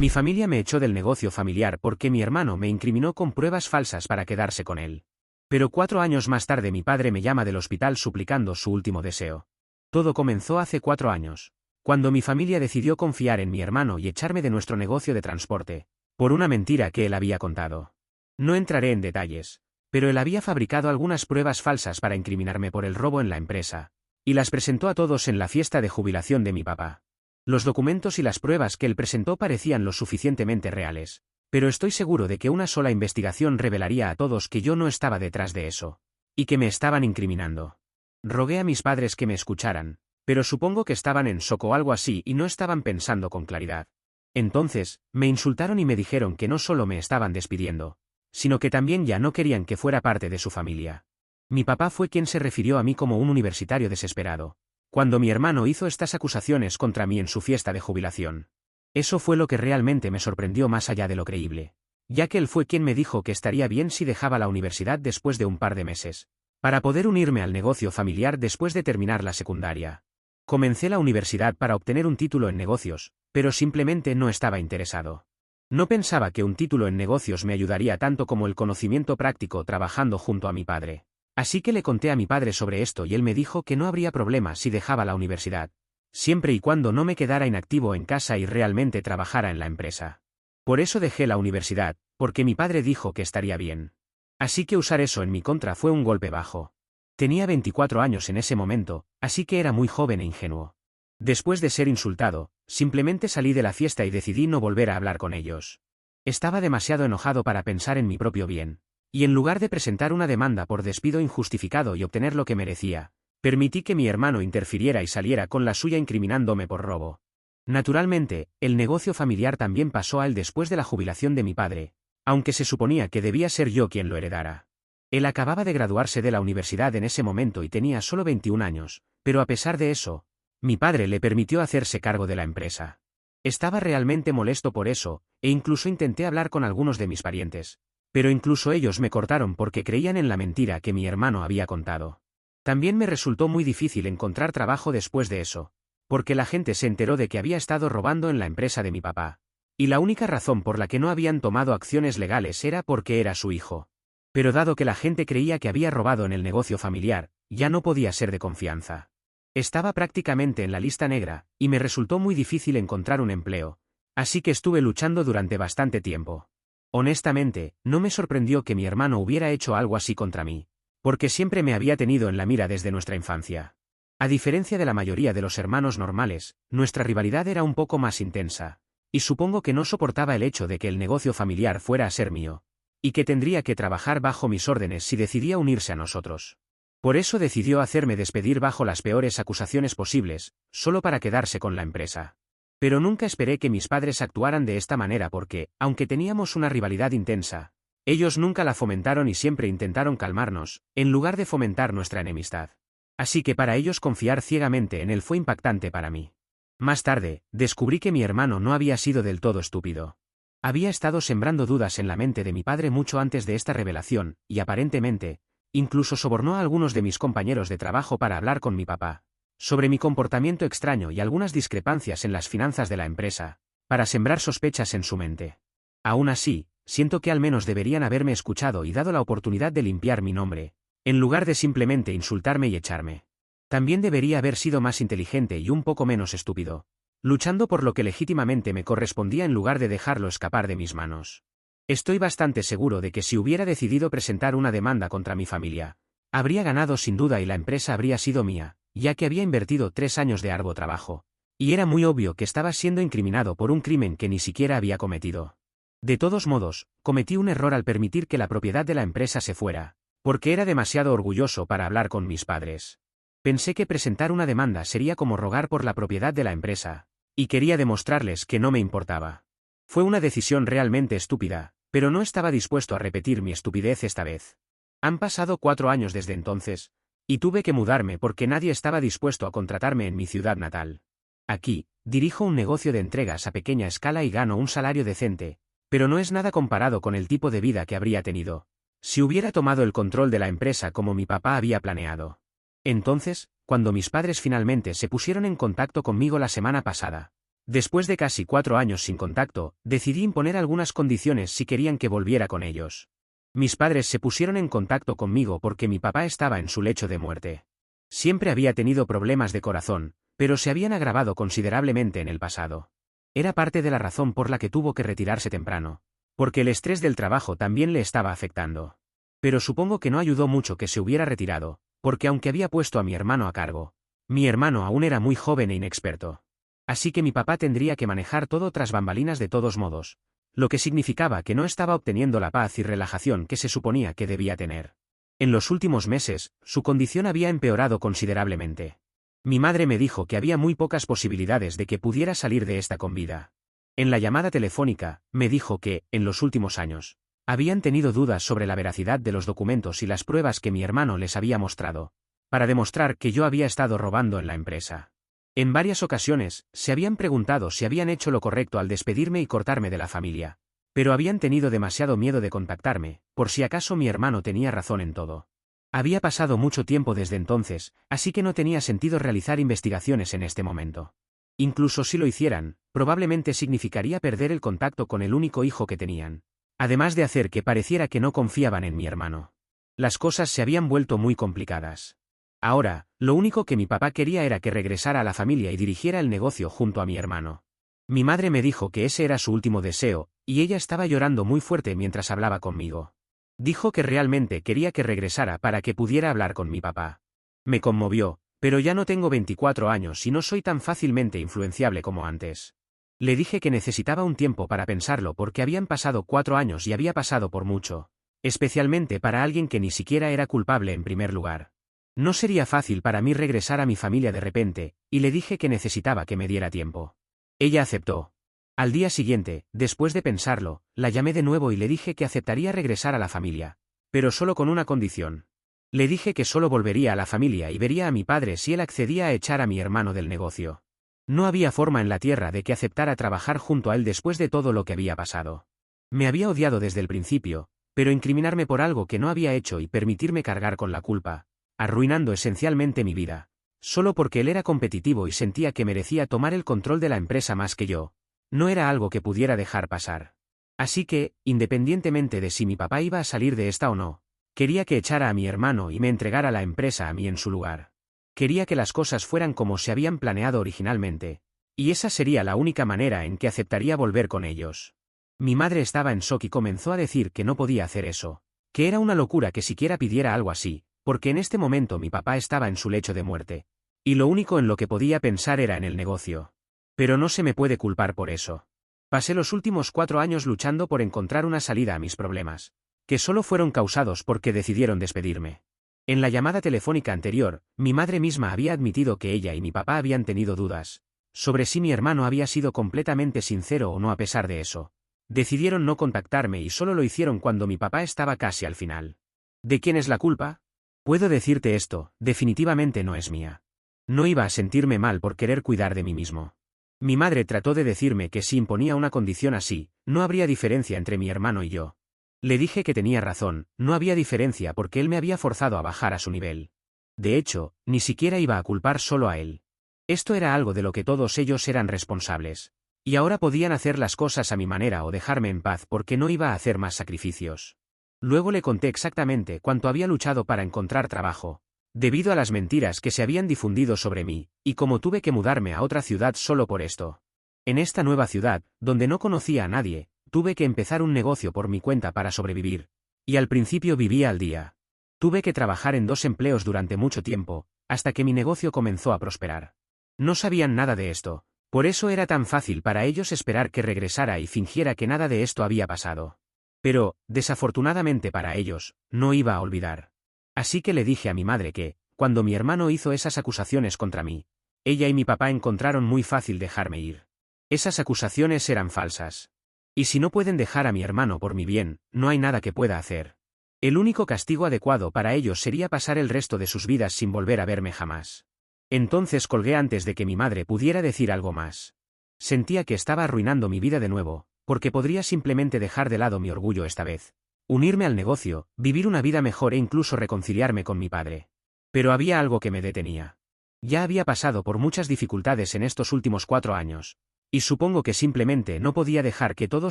Mi familia me echó del negocio familiar porque mi hermano me incriminó con pruebas falsas para quedarse con él. Pero 4 años más tarde mi padre me llama del hospital suplicando su último deseo. Todo comenzó hace 4 años, cuando mi familia decidió confiar en mi hermano y echarme de nuestro negocio de transporte, por una mentira que él había contado. No entraré en detalles, pero él había fabricado algunas pruebas falsas para incriminarme por el robo en la empresa, y las presentó a todos en la fiesta de jubilación de mi papá. Los documentos y las pruebas que él presentó parecían lo suficientemente reales, pero estoy seguro de que una sola investigación revelaría a todos que yo no estaba detrás de eso, y que me estaban incriminando. Rogué a mis padres que me escucharan, pero supongo que estaban en shock o algo así y no estaban pensando con claridad. Entonces, me insultaron y me dijeron que no solo me estaban despidiendo, sino que también ya no querían que fuera parte de su familia. Mi papá fue quien se refirió a mí como un universitario desesperado, cuando mi hermano hizo estas acusaciones contra mí en su fiesta de jubilación. Eso fue lo que realmente me sorprendió más allá de lo creíble, ya que él fue quien me dijo que estaría bien si dejaba la universidad después de un par de meses, para poder unirme al negocio familiar después de terminar la secundaria. Comencé la universidad para obtener un título en negocios, pero simplemente no estaba interesado. No pensaba que un título en negocios me ayudaría tanto como el conocimiento práctico trabajando junto a mi padre. Así que le conté a mi padre sobre esto y él me dijo que no habría problema si dejaba la universidad, siempre y cuando no me quedara inactivo en casa y realmente trabajara en la empresa. Por eso dejé la universidad, porque mi padre dijo que estaría bien. Así que usar eso en mi contra fue un golpe bajo. Tenía 24 años en ese momento, así que era muy joven e ingenuo. Después de ser insultado, simplemente salí de la fiesta y decidí no volver a hablar con ellos. Estaba demasiado enojado para pensar en mi propio bien. Y en lugar de presentar una demanda por despido injustificado y obtener lo que merecía, permití que mi hermano interfiriera y saliera con la suya incriminándome por robo. Naturalmente, el negocio familiar también pasó a él después de la jubilación de mi padre, aunque se suponía que debía ser yo quien lo heredara. Él acababa de graduarse de la universidad en ese momento y tenía solo 21 años, pero a pesar de eso, mi padre le permitió hacerse cargo de la empresa. Estaba realmente molesto por eso, e incluso intenté hablar con algunos de mis parientes. Pero incluso ellos me cortaron porque creían en la mentira que mi hermano había contado. También me resultó muy difícil encontrar trabajo después de eso, porque la gente se enteró de que había estado robando en la empresa de mi papá. Y la única razón por la que no habían tomado acciones legales era porque era su hijo. Pero dado que la gente creía que había robado en el negocio familiar, ya no podía ser de confianza. Estaba prácticamente en la lista negra, y me resultó muy difícil encontrar un empleo, así que estuve luchando durante bastante tiempo. Honestamente, no me sorprendió que mi hermano hubiera hecho algo así contra mí, porque siempre me había tenido en la mira desde nuestra infancia. A diferencia de la mayoría de los hermanos normales, nuestra rivalidad era un poco más intensa, y supongo que no soportaba el hecho de que el negocio familiar fuera a ser mío, y que tendría que trabajar bajo mis órdenes si decidía unirse a nosotros. Por eso decidió hacerme despedir bajo las peores acusaciones posibles, solo para quedarse con la empresa. Pero nunca esperé que mis padres actuaran de esta manera porque, aunque teníamos una rivalidad intensa, ellos nunca la fomentaron y siempre intentaron calmarnos, en lugar de fomentar nuestra enemistad. Así que para ellos confiar ciegamente en él fue impactante para mí. Más tarde, descubrí que mi hermano no había sido del todo estúpido. Había estado sembrando dudas en la mente de mi padre mucho antes de esta revelación, y aparentemente, incluso sobornó a algunos de mis compañeros de trabajo para hablar con mi papá sobre mi comportamiento extraño y algunas discrepancias en las finanzas de la empresa, para sembrar sospechas en su mente. Aún así, siento que al menos deberían haberme escuchado y dado la oportunidad de limpiar mi nombre, en lugar de simplemente insultarme y echarme. También debería haber sido más inteligente y un poco menos estúpido, luchando por lo que legítimamente me correspondía en lugar de dejarlo escapar de mis manos. Estoy bastante seguro de que si hubiera decidido presentar una demanda contra mi familia, habría ganado sin duda y la empresa habría sido mía, ya que había invertido 3 años de arduo trabajo, y era muy obvio que estaba siendo incriminado por un crimen que ni siquiera había cometido. De todos modos, cometí un error al permitir que la propiedad de la empresa se fuera, porque era demasiado orgulloso para hablar con mis padres. Pensé que presentar una demanda sería como rogar por la propiedad de la empresa, y quería demostrarles que no me importaba. Fue una decisión realmente estúpida, pero no estaba dispuesto a repetir mi estupidez esta vez. Han pasado 4 años desde entonces, y tuve que mudarme porque nadie estaba dispuesto a contratarme en mi ciudad natal. Aquí, dirijo un negocio de entregas a pequeña escala y gano un salario decente, pero no es nada comparado con el tipo de vida que habría tenido si hubiera tomado el control de la empresa como mi papá había planeado. Entonces, cuando mis padres finalmente se pusieron en contacto conmigo la semana pasada, Después de casi 4 años sin contacto, decidí imponer algunas condiciones si querían que volviera con ellos. Mis padres se pusieron en contacto conmigo porque mi papá estaba en su lecho de muerte. Siempre había tenido problemas de corazón, pero se habían agravado considerablemente en el pasado. Era parte de la razón por la que tuvo que retirarse temprano, porque el estrés del trabajo también le estaba afectando. Pero supongo que no ayudó mucho que se hubiera retirado, porque aunque había puesto a mi hermano a cargo, mi hermano aún era muy joven e inexperto. Así que mi papá tendría que manejar todo tras bambalinas de todos modos, lo que significaba que no estaba obteniendo la paz y relajación que se suponía que debía tener. En los últimos meses, su condición había empeorado considerablemente. Mi madre me dijo que había muy pocas posibilidades de que pudiera salir de esta con vida. En la llamada telefónica, me dijo que, en los últimos años, habían tenido dudas sobre la veracidad de los documentos y las pruebas que mi hermano les había mostrado, para demostrar que yo había estado robando en la empresa. En varias ocasiones, se habían preguntado si habían hecho lo correcto al despedirme y cortarme de la familia, pero habían tenido demasiado miedo de contactarme, por si acaso mi hermano tenía razón en todo. Había pasado mucho tiempo desde entonces, así que no tenía sentido realizar investigaciones en este momento. Incluso si lo hicieran, probablemente significaría perder el contacto con el único hijo que tenían, además de hacer que pareciera que no confiaban en mi hermano. Las cosas se habían vuelto muy complicadas. Ahora, lo único que mi papá quería era que regresara a la familia y dirigiera el negocio junto a mi hermano. Mi madre me dijo que ese era su último deseo, y ella estaba llorando muy fuerte mientras hablaba conmigo. Dijo que realmente quería que regresara para que pudiera hablar con mi papá. Me conmovió, pero ya no tengo 24 años y no soy tan fácilmente influenciable como antes. Le dije que necesitaba un tiempo para pensarlo porque habían pasado 4 años y había pasado por mucho, especialmente para alguien que ni siquiera era culpable en primer lugar. No sería fácil para mí regresar a mi familia de repente, y le dije que necesitaba que me diera tiempo. Ella aceptó. Al día siguiente, después de pensarlo, la llamé de nuevo y le dije que aceptaría regresar a la familia, pero solo con una condición. Le dije que solo volvería a la familia y vería a mi padre si él accedía a echar a mi hermano del negocio. No había forma en la tierra de que aceptara trabajar junto a él después de todo lo que había pasado. Me había odiado desde el principio, pero incriminarme por algo que no había hecho y permitirme cargar con la culpa, arruinando esencialmente mi vida, solo porque él era competitivo y sentía que merecía tomar el control de la empresa más que yo, no era algo que pudiera dejar pasar. Así que, independientemente de si mi papá iba a salir de esta o no, quería que echara a mi hermano y me entregara la empresa a mí en su lugar. Quería que las cosas fueran como se habían planeado originalmente, y esa sería la única manera en que aceptaría volver con ellos. Mi madre estaba en shock y comenzó a decir que no podía hacer eso, que era una locura que siquiera pidiera algo así, porque en este momento mi papá estaba en su lecho de muerte, y lo único en lo que podía pensar era en el negocio. Pero no se me puede culpar por eso. Pasé los últimos 4 años luchando por encontrar una salida a mis problemas, que solo fueron causados porque decidieron despedirme. En la llamada telefónica anterior, mi madre misma había admitido que ella y mi papá habían tenido dudas sobre si mi hermano había sido completamente sincero o no. A pesar de eso, decidieron no contactarme y solo lo hicieron cuando mi papá estaba casi al final. ¿De quién es la culpa? Puedo decirte esto, definitivamente no es mía. No iba a sentirme mal por querer cuidar de mí mismo. Mi madre trató de decirme que si imponía una condición así, no habría diferencia entre mi hermano y yo. Le dije que tenía razón, no había diferencia porque él me había forzado a bajar a su nivel. De hecho, ni siquiera iba a culpar solo a él. Esto era algo de lo que todos ellos eran responsables. Y ahora podían hacer las cosas a mi manera o dejarme en paz porque no iba a hacer más sacrificios. Luego le conté exactamente cuánto había luchado para encontrar trabajo, debido a las mentiras que se habían difundido sobre mí, y cómo tuve que mudarme a otra ciudad solo por esto. En esta nueva ciudad, donde no conocía a nadie, tuve que empezar un negocio por mi cuenta para sobrevivir, y al principio vivía al día. Tuve que trabajar en 2 empleos durante mucho tiempo, hasta que mi negocio comenzó a prosperar. No sabían nada de esto, por eso era tan fácil para ellos esperar que regresara y fingiera que nada de esto había pasado. Pero, desafortunadamente para ellos, no iba a olvidar. Así que le dije a mi madre que, cuando mi hermano hizo esas acusaciones contra mí, ella y mi papá encontraron muy fácil dejarme ir. Esas acusaciones eran falsas. Y si no pueden dejar a mi hermano por mi bien, no hay nada que pueda hacer. El único castigo adecuado para ellos sería pasar el resto de sus vidas sin volver a verme jamás. Entonces colgué antes de que mi madre pudiera decir algo más. Sentía que estaba arruinando mi vida de nuevo, porque podría simplemente dejar de lado mi orgullo esta vez, unirme al negocio, vivir una vida mejor e incluso reconciliarme con mi padre. Pero había algo que me detenía. Ya había pasado por muchas dificultades en estos últimos 4 años, Y supongo que simplemente no podía dejar que todo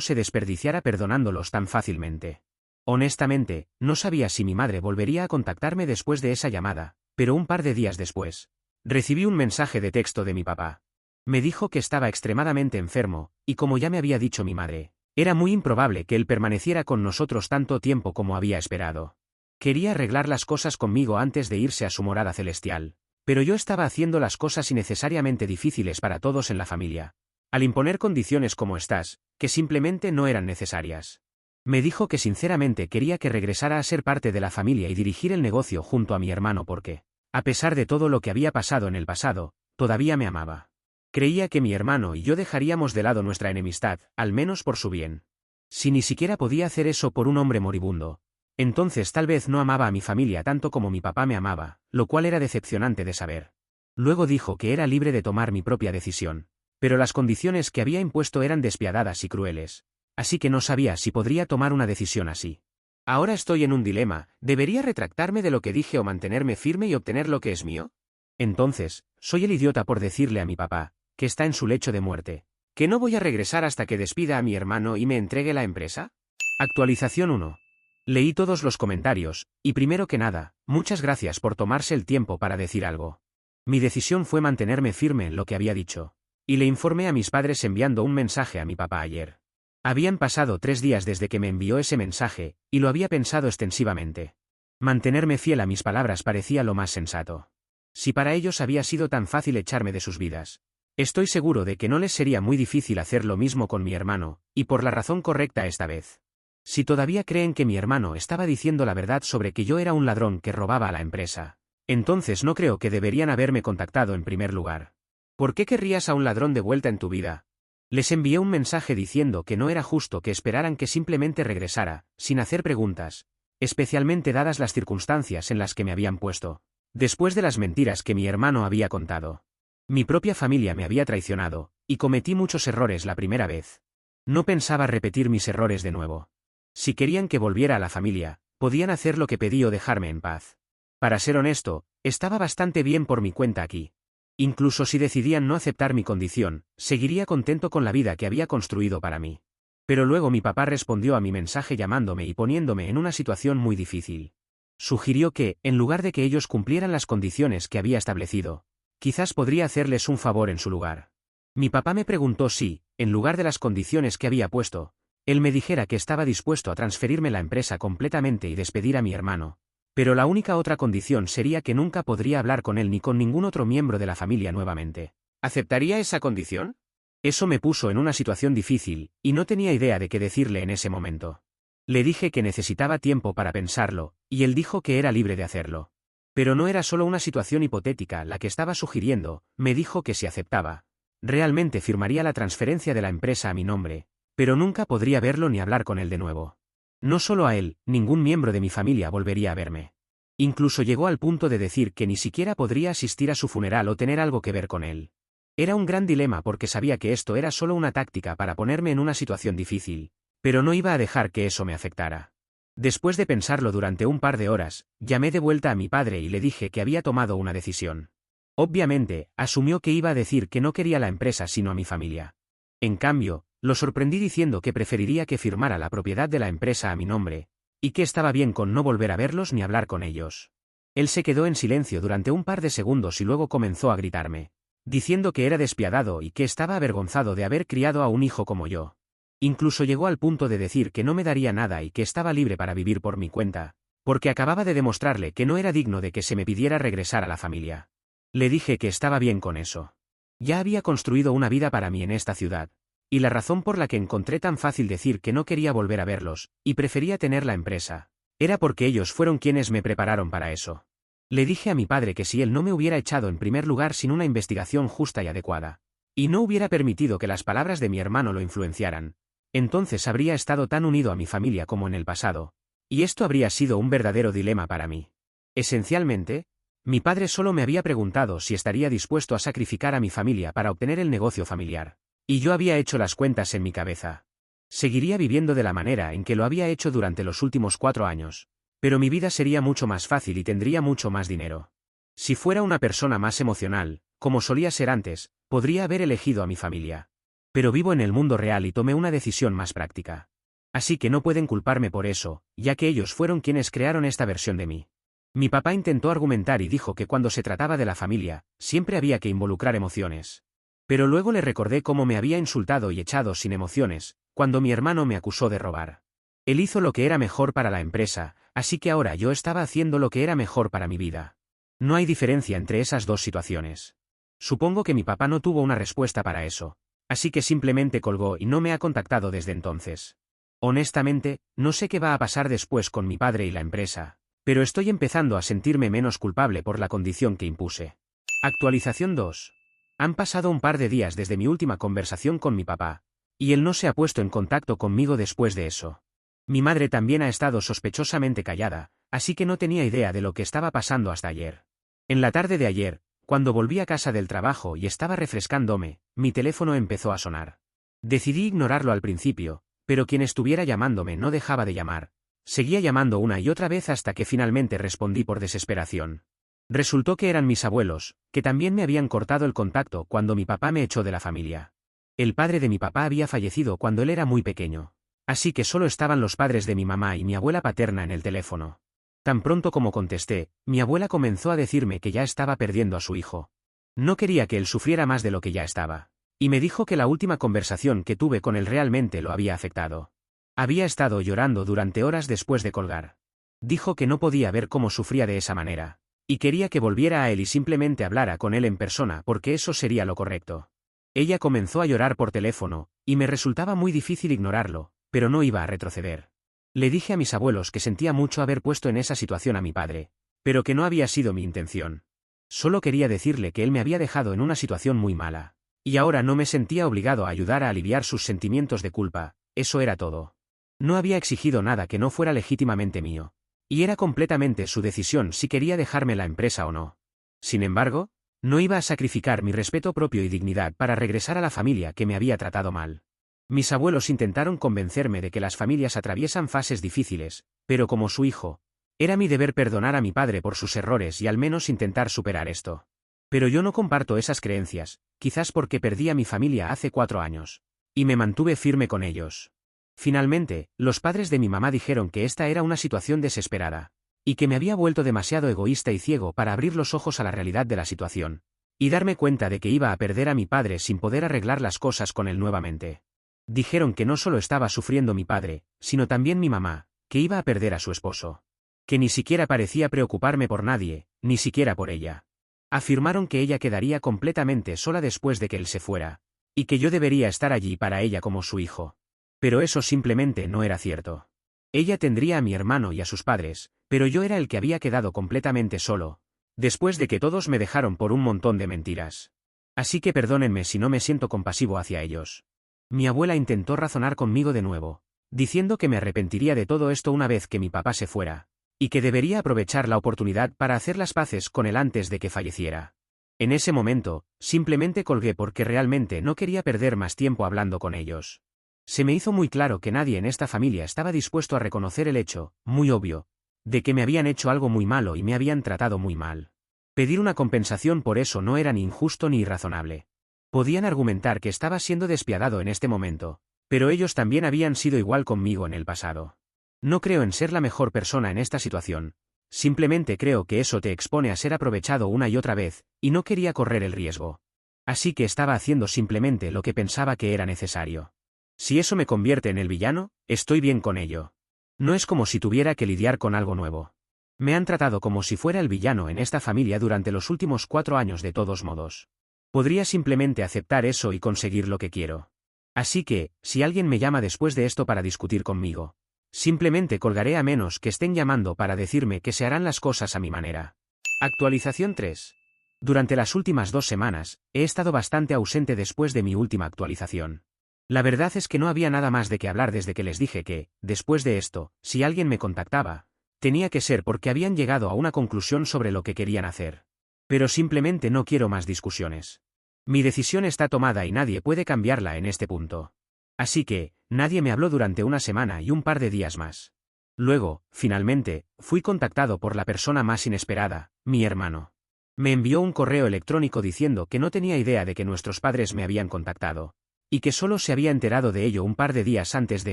se desperdiciara perdonándolos tan fácilmente. Honestamente, no sabía si mi madre volvería a contactarme después de esa llamada, pero un par de días después, recibí un mensaje de texto de mi papá. Me dijo que estaba extremadamente enfermo, y como ya me había dicho mi madre, era muy improbable que él permaneciera con nosotros tanto tiempo como había esperado. Quería arreglar las cosas conmigo antes de irse a su morada celestial, pero yo estaba haciendo las cosas innecesariamente difíciles para todos en la familia, al imponer condiciones como estas, que simplemente no eran necesarias. Me dijo que sinceramente quería que regresara a ser parte de la familia y dirigir el negocio junto a mi hermano porque, a pesar de todo lo que había pasado en el pasado, todavía me amaba. Creía que mi hermano y yo dejaríamos de lado nuestra enemistad, al menos por su bien. Si ni siquiera podía hacer eso por un hombre moribundo, entonces tal vez no amaba a mi familia tanto como mi papá me amaba, lo cual era decepcionante de saber. Luego dijo que era libre de tomar mi propia decisión, pero las condiciones que había impuesto eran despiadadas y crueles, así que no sabía si podría tomar una decisión así. Ahora estoy en un dilema, ¿debería retractarme de lo que dije o mantenerme firme y obtener lo que es mío? Entonces, soy el idiota por decirle a mi papá, que está en su lecho de muerte, que no voy a regresar hasta que despida a mi hermano y me entregue la empresa. Actualización 1. Leí todos los comentarios, y primero que nada, muchas gracias por tomarse el tiempo para decir algo. Mi decisión fue mantenerme firme en lo que había dicho, y le informé a mis padres enviando un mensaje a mi papá ayer. Habían pasado 3 días desde que me envió ese mensaje, y lo había pensado extensivamente. Mantenerme fiel a mis palabras parecía lo más sensato. Si para ellos había sido tan fácil echarme de sus vidas, estoy seguro de que no les sería muy difícil hacer lo mismo con mi hermano, y por la razón correcta esta vez. Si todavía creen que mi hermano estaba diciendo la verdad sobre que yo era un ladrón que robaba a la empresa, entonces no creo que deberían haberme contactado en primer lugar. ¿Por qué querrías a un ladrón de vuelta en tu vida? Les envié un mensaje diciendo que no era justo que esperaran que simplemente regresara, sin hacer preguntas, especialmente dadas las circunstancias en las que me habían puesto, después de las mentiras que mi hermano había contado. Mi propia familia me había traicionado, y cometí muchos errores la primera vez. No pensaba repetir mis errores de nuevo. Si querían que volviera a la familia, podían hacer lo que pedí o dejarme en paz. Para ser honesto, estaba bastante bien por mi cuenta aquí. Incluso si decidían no aceptar mi condición, seguiría contento con la vida que había construido para mí. Pero luego mi papá respondió a mi mensaje llamándome y poniéndome en una situación muy difícil. Sugirió que, en lugar de que ellos cumplieran las condiciones que había establecido, quizás podría hacerles un favor en su lugar. Mi papá me preguntó si, en lugar de las condiciones que había puesto, él me dijera que estaba dispuesto a transferirme la empresa completamente y despedir a mi hermano, pero la única otra condición sería que nunca podría hablar con él ni con ningún otro miembro de la familia nuevamente. ¿Aceptaría esa condición? Eso me puso en una situación difícil, y no tenía idea de qué decirle en ese momento. Le dije que necesitaba tiempo para pensarlo, y él dijo que era libre de hacerlo. Pero no era solo una situación hipotética la que estaba sugiriendo, me dijo que si aceptaba, realmente firmaría la transferencia de la empresa a mi nombre, pero nunca podría verlo ni hablar con él de nuevo. No solo a él, ningún miembro de mi familia volvería a verme. Incluso llegó al punto de decir que ni siquiera podría asistir a su funeral o tener algo que ver con él. Era un gran dilema porque sabía que esto era solo una táctica para ponerme en una situación difícil, pero no iba a dejar que eso me afectara. Después de pensarlo durante un par de horas, llamé de vuelta a mi padre y le dije que había tomado una decisión. Obviamente, asumió que iba a decir que no quería la empresa sino a mi familia. En cambio, lo sorprendí diciendo que preferiría que firmara la propiedad de la empresa a mi nombre, y que estaba bien con no volver a verlos ni hablar con ellos. Él se quedó en silencio durante un par de segundos y luego comenzó a gritarme, diciendo que era despiadado y que estaba avergonzado de haber criado a un hijo como yo. Incluso llegó al punto de decir que no me daría nada y que estaba libre para vivir por mi cuenta, porque acababa de demostrarle que no era digno de que se me pidiera regresar a la familia. Le dije que estaba bien con eso. Ya había construido una vida para mí en esta ciudad, y la razón por la que encontré tan fácil decir que no quería volver a verlos, y prefería tener la empresa, era porque ellos fueron quienes me prepararon para eso. Le dije a mi padre que si él no me hubiera echado en primer lugar sin una investigación justa y adecuada, y no hubiera permitido que las palabras de mi hermano lo influenciaran, entonces habría estado tan unido a mi familia como en el pasado, y esto habría sido un verdadero dilema para mí. Esencialmente, mi padre solo me había preguntado si estaría dispuesto a sacrificar a mi familia para obtener el negocio familiar, y yo había hecho las cuentas en mi cabeza. Seguiría viviendo de la manera en que lo había hecho durante los últimos 4 años, pero mi vida sería mucho más fácil y tendría mucho más dinero. Si fuera una persona más emocional, como solía ser antes, podría haber elegido a mi familia. Pero vivo en el mundo real y tomé una decisión más práctica. Así que no pueden culparme por eso, ya que ellos fueron quienes crearon esta versión de mí. Mi papá intentó argumentar y dijo que cuando se trataba de la familia, siempre había que involucrar emociones. Pero luego le recordé cómo me había insultado y echado sin emociones, cuando mi hermano me acusó de robar. Él hizo lo que era mejor para la empresa, así que ahora yo estaba haciendo lo que era mejor para mi vida. No hay diferencia entre esas dos situaciones. Supongo que mi papá no tuvo una respuesta para eso, así que simplemente colgó y no me ha contactado desde entonces. Honestamente, no sé qué va a pasar después con mi padre y la empresa, pero estoy empezando a sentirme menos culpable por la condición que impuse. Actualización 2. Han pasado un par de días desde mi última conversación con mi papá, y él no se ha puesto en contacto conmigo después de eso. Mi madre también ha estado sospechosamente callada, así que no tenía idea de lo que estaba pasando hasta ayer. En la tarde de ayer, cuando volví a casa del trabajo y estaba refrescándome, mi teléfono empezó a sonar. Decidí ignorarlo al principio, pero quien estuviera llamándome no dejaba de llamar. Seguía llamando una y otra vez hasta que finalmente respondí por desesperación. Resultó que eran mis abuelos, que también me habían cortado el contacto cuando mi papá me echó de la familia. El padre de mi papá había fallecido cuando él era muy pequeño. Así que solo estaban los padres de mi mamá y mi abuela paterna en el teléfono. Tan pronto como contesté, mi abuela comenzó a decirme que ya estaba perdiendo a su hijo. No quería que él sufriera más de lo que ya estaba. Y me dijo que la última conversación que tuve con él realmente lo había afectado. Había estado llorando durante horas después de colgar. Dijo que no podía ver cómo sufría de esa manera. Y quería que volviera a él y simplemente hablara con él en persona porque eso sería lo correcto. Ella comenzó a llorar por teléfono, y me resultaba muy difícil ignorarlo, pero no iba a retroceder. Le dije a mis abuelos que sentía mucho haber puesto en esa situación a mi padre, pero que no había sido mi intención. Solo quería decirle que él me había dejado en una situación muy mala. Y ahora no me sentía obligado a ayudar a aliviar sus sentimientos de culpa, eso era todo. No había exigido nada que no fuera legítimamente mío. Y era completamente su decisión si quería dejarme la empresa o no. Sin embargo, no iba a sacrificar mi respeto propio y dignidad para regresar a la familia que me había tratado mal. Mis abuelos intentaron convencerme de que las familias atraviesan fases difíciles, pero como su hijo, era mi deber perdonar a mi padre por sus errores y al menos intentar superar esto. Pero yo no comparto esas creencias, quizás porque perdí a mi familia hace 4 años. Y me mantuve firme con ellos. Finalmente, los padres de mi mamá dijeron que esta era una situación desesperada, y que me había vuelto demasiado egoísta y ciego para abrir los ojos a la realidad de la situación, y darme cuenta de que iba a perder a mi padre sin poder arreglar las cosas con él nuevamente. Dijeron que no solo estaba sufriendo mi padre, sino también mi mamá, que iba a perder a su esposo. Que ni siquiera parecía preocuparme por nadie, ni siquiera por ella. Afirmaron que ella quedaría completamente sola después de que él se fuera, y que yo debería estar allí para ella como su hijo. Pero eso simplemente no era cierto. Ella tendría a mi hermano y a sus padres, pero yo era el que había quedado completamente solo, después de que todos me dejaron por un montón de mentiras. Así que perdónenme si no me siento compasivo hacia ellos. Mi abuela intentó razonar conmigo de nuevo, diciendo que me arrepentiría de todo esto una vez que mi papá se fuera, y que debería aprovechar la oportunidad para hacer las paces con él antes de que falleciera. En ese momento, simplemente colgué porque realmente no quería perder más tiempo hablando con ellos. Se me hizo muy claro que nadie en esta familia estaba dispuesto a reconocer el hecho, muy obvio, de que me habían hecho algo muy malo y me habían tratado muy mal. Pedir una compensación por eso no era ni injusto ni irrazonable. Podían argumentar que estaba siendo despiadado en este momento, pero ellos también habían sido igual conmigo en el pasado. No creo en ser la mejor persona en esta situación, simplemente creo que eso te expone a ser aprovechado una y otra vez, y no quería correr el riesgo. Así que estaba haciendo simplemente lo que pensaba que era necesario. Si eso me convierte en el villano, estoy bien con ello. No es como si tuviera que lidiar con algo nuevo. Me han tratado como si fuera el villano en esta familia durante los últimos 4 años de todos modos. Podría simplemente aceptar eso y conseguir lo que quiero. Así que, si alguien me llama después de esto para discutir conmigo, simplemente colgaré a menos que estén llamando para decirme que se harán las cosas a mi manera. Actualización 3. Durante las últimas 2 semanas, he estado bastante ausente después de mi última actualización. La verdad es que no había nada más de qué hablar desde que les dije que, después de esto, si alguien me contactaba, tenía que ser porque habían llegado a una conclusión sobre lo que querían hacer. Pero simplemente no quiero más discusiones. Mi decisión está tomada y nadie puede cambiarla en este punto. Así que, nadie me habló durante una semana y un par de días más. Luego, finalmente, fui contactado por la persona más inesperada, mi hermano. Me envió un correo electrónico diciendo que no tenía idea de que nuestros padres me habían contactado, y que solo se había enterado de ello un par de días antes de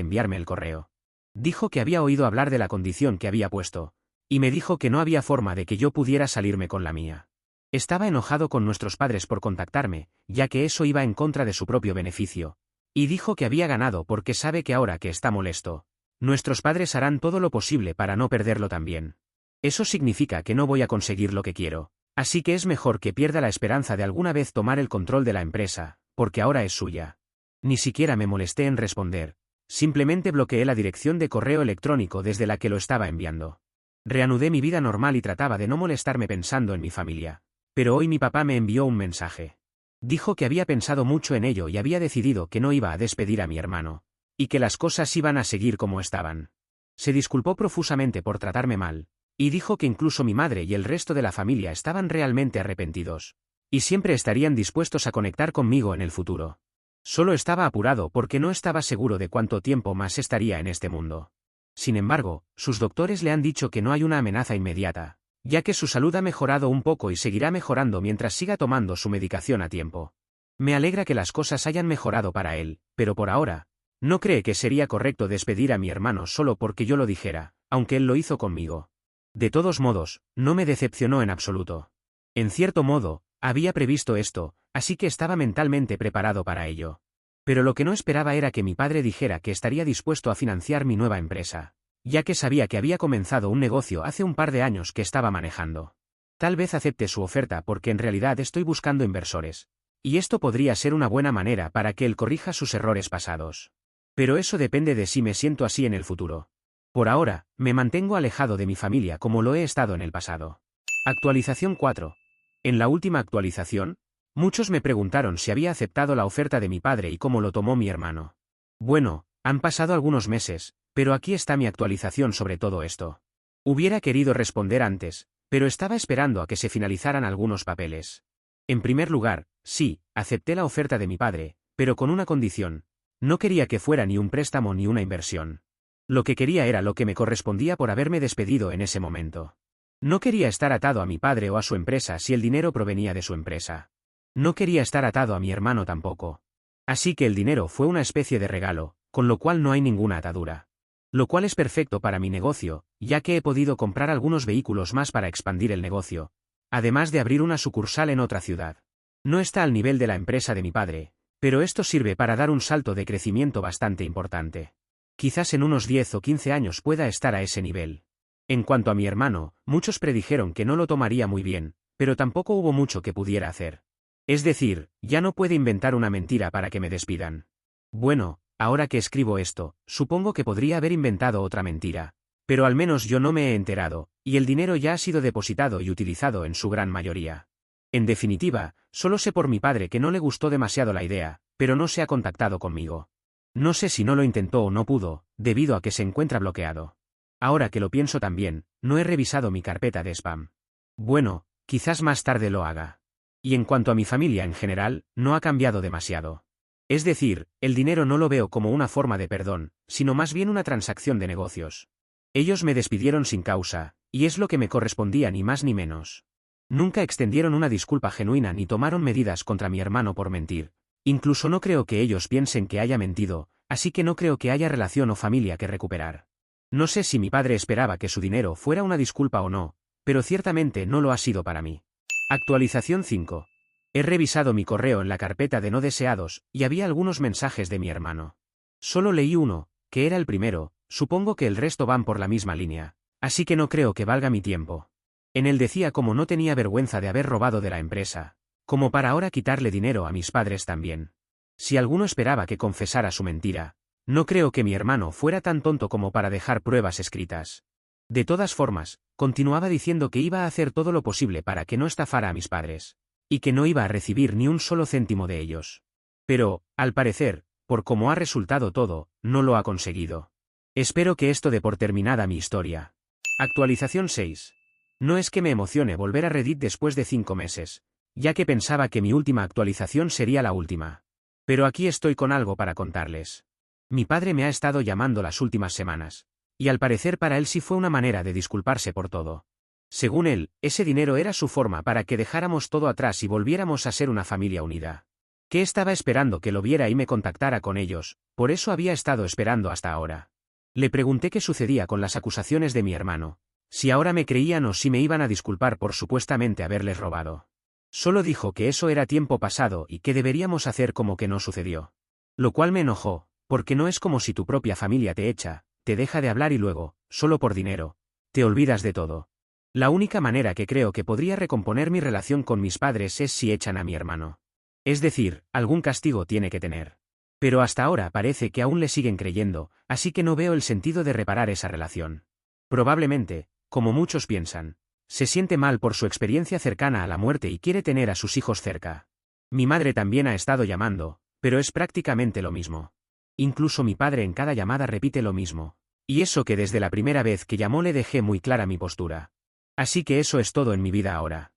enviarme el correo. Dijo que había oído hablar de la condición que había puesto, y me dijo que no había forma de que yo pudiera salirme con la mía. Estaba enojado con nuestros padres por contactarme, ya que eso iba en contra de su propio beneficio, y dijo que había ganado porque sabe que ahora que está molesto, nuestros padres harán todo lo posible para no perderlo también. Eso significa que no voy a conseguir lo que quiero, así que es mejor que pierda la esperanza de alguna vez tomar el control de la empresa, porque ahora es suya. Ni siquiera me molesté en responder, simplemente bloqueé la dirección de correo electrónico desde la que lo estaba enviando. Reanudé mi vida normal y trataba de no molestarme pensando en mi familia. Pero hoy mi papá me envió un mensaje. Dijo que había pensado mucho en ello y había decidido que no iba a despedir a mi hermano, y que las cosas iban a seguir como estaban. Se disculpó profusamente por tratarme mal, y dijo que incluso mi madre y el resto de la familia estaban realmente arrepentidos, y siempre estarían dispuestos a conectar conmigo en el futuro. Solo estaba apurado porque no estaba seguro de cuánto tiempo más estaría en este mundo. Sin embargo, sus doctores le han dicho que no hay una amenaza inmediata, ya que su salud ha mejorado un poco y seguirá mejorando mientras siga tomando su medicación a tiempo. Me alegra que las cosas hayan mejorado para él, pero por ahora, no cree que sería correcto despedir a mi hermano solo porque yo lo dijera, aunque él lo hizo conmigo. De todos modos, no me decepcionó en absoluto. En cierto modo, había previsto esto, así que estaba mentalmente preparado para ello. Pero lo que no esperaba era que mi padre dijera que estaría dispuesto a financiar mi nueva empresa, ya que sabía que había comenzado un negocio hace un par de años que estaba manejando. Tal vez acepte su oferta porque en realidad estoy buscando inversores, y esto podría ser una buena manera para que él corrija sus errores pasados. Pero eso depende de si me siento así en el futuro. Por ahora, me mantengo alejado de mi familia como lo he estado en el pasado. Actualización 4. En la última actualización, muchos me preguntaron si había aceptado la oferta de mi padre y cómo lo tomó mi hermano. Bueno, han pasado algunos meses, pero aquí está mi actualización sobre todo esto. Hubiera querido responder antes, pero estaba esperando a que se finalizaran algunos papeles. En primer lugar, sí, acepté la oferta de mi padre, pero con una condición. No quería que fuera ni un préstamo ni una inversión. Lo que quería era lo que me correspondía por haberme despedido en ese momento. No quería estar atado a mi padre o a su empresa si el dinero provenía de su empresa. No quería estar atado a mi hermano tampoco. Así que el dinero fue una especie de regalo, con lo cual no hay ninguna atadura. Lo cual es perfecto para mi negocio, ya que he podido comprar algunos vehículos más para expandir el negocio, además de abrir una sucursal en otra ciudad. No está al nivel de la empresa de mi padre, pero esto sirve para dar un salto de crecimiento bastante importante. Quizás en unos 10 o 15 años pueda estar a ese nivel. En cuanto a mi hermano, muchos predijeron que no lo tomaría muy bien, pero tampoco hubo mucho que pudiera hacer. Es decir, ya no puede inventar una mentira para que me despidan. Bueno, ahora que escribo esto, supongo que podría haber inventado otra mentira, pero al menos yo no me he enterado, y el dinero ya ha sido depositado y utilizado en su gran mayoría. En definitiva, solo sé por mi padre que no le gustó demasiado la idea, pero no se ha contactado conmigo. No sé si no lo intentó o no pudo, debido a que se encuentra bloqueado. Ahora que lo pienso también, no he revisado mi carpeta de spam. Bueno, quizás más tarde lo haga. Y en cuanto a mi familia en general, no ha cambiado demasiado. Es decir, el dinero no lo veo como una forma de perdón, sino más bien una transacción de negocios. Ellos me despidieron sin causa, y es lo que me correspondía ni más ni menos. Nunca extendieron una disculpa genuina ni tomaron medidas contra mi hermano por mentir. Incluso no creo que ellos piensen que haya mentido, así que no creo que haya relación o familia que recuperar. No sé si mi padre esperaba que su dinero fuera una disculpa o no, pero ciertamente no lo ha sido para mí. Actualización 5. He revisado mi correo en la carpeta de no deseados, y había algunos mensajes de mi hermano. Solo leí uno, que era el primero, supongo que el resto van por la misma línea, así que no creo que valga mi tiempo. En él decía como no tenía vergüenza de haber robado de la empresa, como para ahora quitarle dinero a mis padres también. Si alguno esperaba que confesara su mentira, no creo que mi hermano fuera tan tonto como para dejar pruebas escritas. De todas formas, continuaba diciendo que iba a hacer todo lo posible para que no estafara a mis padres, y que no iba a recibir ni un solo céntimo de ellos. Pero, al parecer, por cómo ha resultado todo, no lo ha conseguido. Espero que esto dé por terminada mi historia. Actualización 6. No es que me emocione volver a Reddit después de 5 meses, ya que pensaba que mi última actualización sería la última. Pero aquí estoy con algo para contarles. Mi padre me ha estado llamando las últimas semanas, y al parecer para él sí fue una manera de disculparse por todo. Según él, ese dinero era su forma para que dejáramos todo atrás y volviéramos a ser una familia unida. Que estaba esperando que lo viera y me contactara con ellos, por eso había estado esperando hasta ahora. Le pregunté qué sucedía con las acusaciones de mi hermano, si ahora me creían o si me iban a disculpar por supuestamente haberles robado. Solo dijo que eso era tiempo pasado y que deberíamos hacer como que no sucedió. Lo cual me enojó, porque no es como si tu propia familia te echa, te deja de hablar y luego, solo por dinero, te olvidas de todo. La única manera que creo que podría recomponer mi relación con mis padres es si echan a mi hermano. Es decir, algún castigo tiene que tener. Pero hasta ahora parece que aún le siguen creyendo, así que no veo el sentido de reparar esa relación. Probablemente, como muchos piensan, se siente mal por su experiencia cercana a la muerte y quiere tener a sus hijos cerca. Mi madre también ha estado llamando, pero es prácticamente lo mismo. Incluso mi padre en cada llamada repite lo mismo. Y eso que desde la primera vez que llamó le dejé muy clara mi postura. Así que eso es todo en mi vida ahora.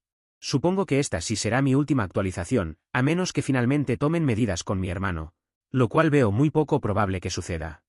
Supongo que esta sí será mi última actualización, a menos que finalmente tomen medidas con mi hermano, lo cual veo muy poco probable que suceda.